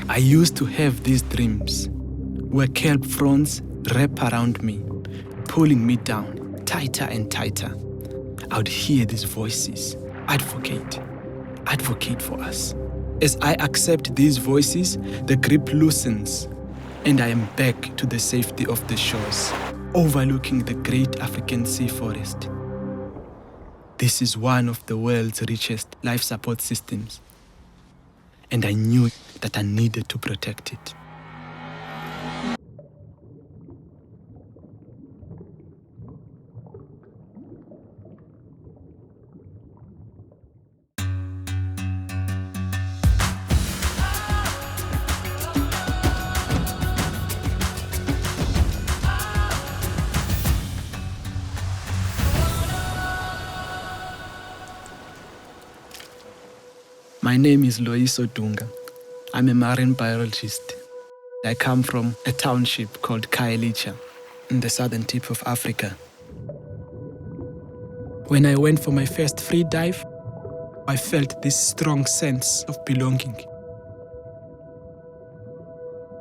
I used to have these dreams where kelp fronds wrap around me, pulling me down tighter and tighter. I would hear these voices, advocate for us. As I accept these voices, the grip loosens and I am back to the safety of the shores, overlooking the great African sea forest. This is one of the world's richest life support systems, and I knew that I needed to protect it. My name is Loyiso Dunga. I'm a marine biologist. I come from a township called Khayelitsha in the southern tip of Africa. When I went for my first free dive, I felt this strong sense of belonging.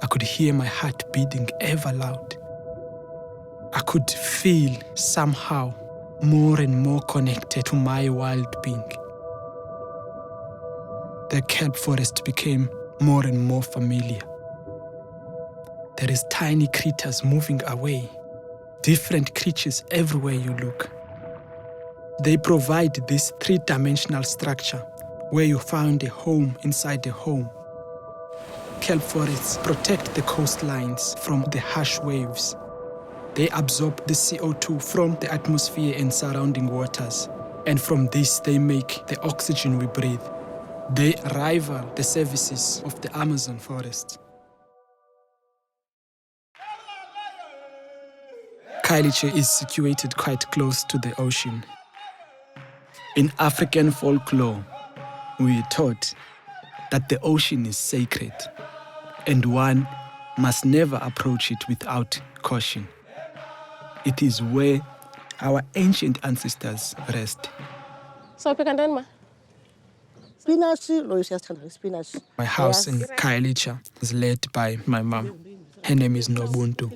I could hear my heart beating ever loud. I could feel somehow more and more connected to my wild being. The kelp forest became more and more familiar. There is tiny critters moving away, different creatures everywhere you look. They provide this three-dimensional structure where you found a home inside a home. Kelp forests protect the coastlines from the harsh waves. They absorb the CO2 from the atmosphere and surrounding waters, and from this they make the oxygen we breathe. They rival the services of the Amazon forest. Khayelitsha is situated quite close to the ocean. In African folklore, we are taught that the ocean is sacred and one must never approach it without caution. It is where our ancient ancestors rest. My house in Khayelitsha is led by my mom. Her name is Nobuntu.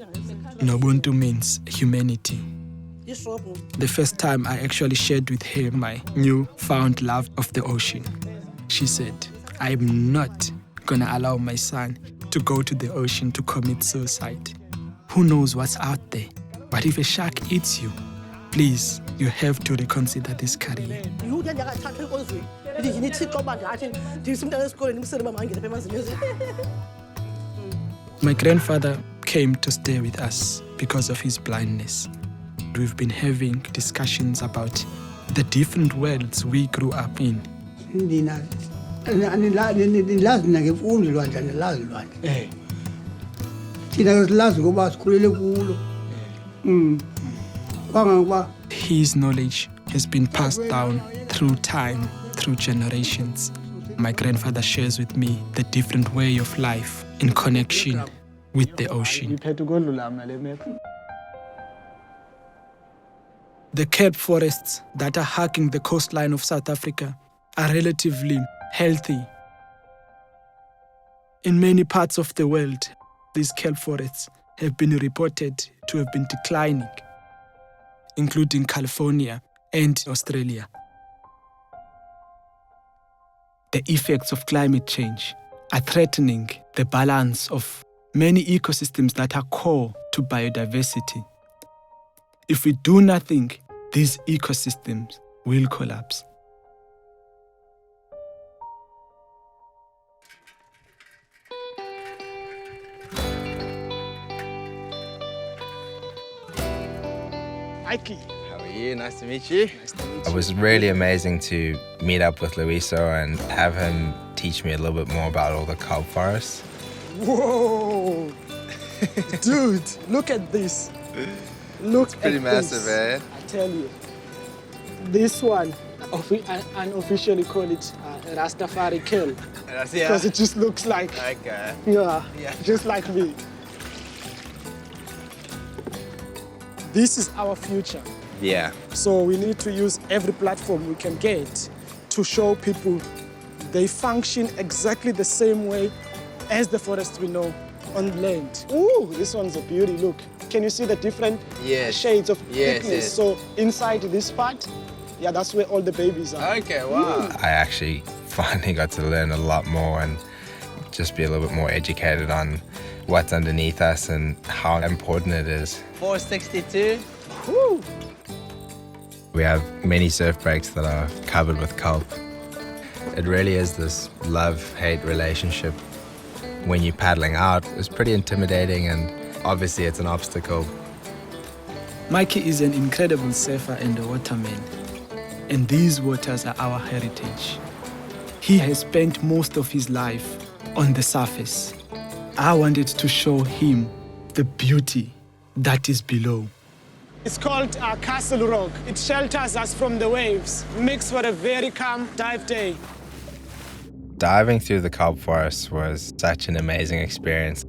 Nobuntu means humanity. The first time I actually shared with her my newfound love of the ocean, she said, I'm not gonna allow my son to go to the ocean to commit suicide. Who knows what's out there? But if a shark eats you, please, you have to reconsider this career. My grandfather came to stay with us because of his blindness. We've been having discussions about the different worlds we grew up in. His knowledge has been passed down through time, through generations. My grandfather shares with me the different way of life in connection with the ocean. The kelp forests that are hugging the coastline of South Africa are relatively healthy. In many parts of the world, these kelp forests have been reported to have been declining, including California and Australia. The effects of climate change are threatening the balance of many ecosystems that are core to biodiversity. If we do nothing, these ecosystems will collapse. Ike. How are you? Nice to meet you. It was really amazing to meet up with Loyiso and have him teach me a little bit more about all the kelp forests. Whoa! Dude, look at this. Look, it's pretty massive, eh? I tell you. This one, unofficially call it Rastafari kelp. Because it just looks like, yeah, just like me. This is our future. Yeah. So we need to use every platform we can get to show people they function exactly the same way as the forest we know on land. Ooh, this one's a beauty, look. Can you see the different shades of thickness? Yes. So inside this part, yeah, that's where all the babies are. Okay, wow. I actually finally got to learn a lot more and just be a little bit more educated on what's underneath us and how important it is. 462. Woo. We have many surf breaks that are covered with kelp. It really is this love-hate relationship. When you're paddling out, it's pretty intimidating and obviously it's an obstacle. Mikey is an incredible surfer and a waterman, and these waters are our heritage. He has spent most of his life on the surface. I wanted to show him the beauty that is below. It's called Castle Rock. It shelters us from the waves, makes for a very calm dive day. Diving through the kelp forest was such an amazing experience.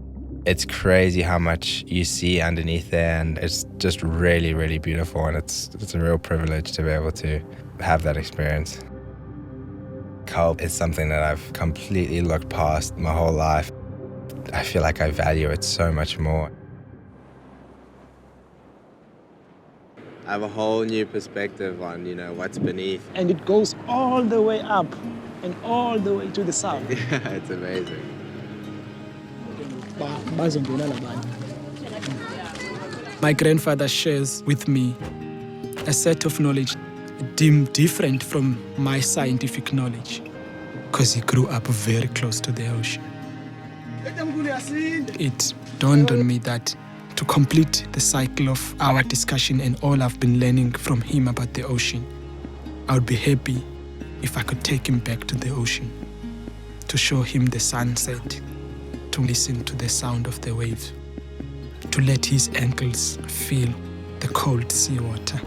It's crazy how much you see underneath there, and it's just really, really beautiful, and it's a real privilege to be able to have that experience. Kelp is something that I've completely looked past my whole life. I feel like I value it so much more. I have a whole new perspective on, what's beneath. And it goes all the way up and all the way to the south. Yeah, it's amazing. My grandfather shares with me a set of knowledge deemed different from my scientific knowledge, because he grew up very close to the ocean. It dawned on me that to complete the cycle of our discussion and all I've been learning from him about the ocean, I would be happy if I could take him back to the ocean, to show him the sunset, to listen to the sound of the waves, to let his ankles feel the cold seawater,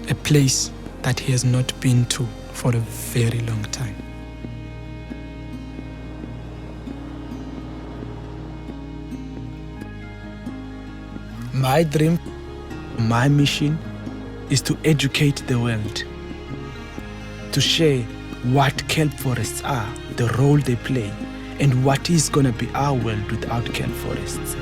a place that he has not been to for a very long time. My dream, my mission is to educate the world, to share what kelp forests are, the role they play, and what is going to be our world without kelp forests.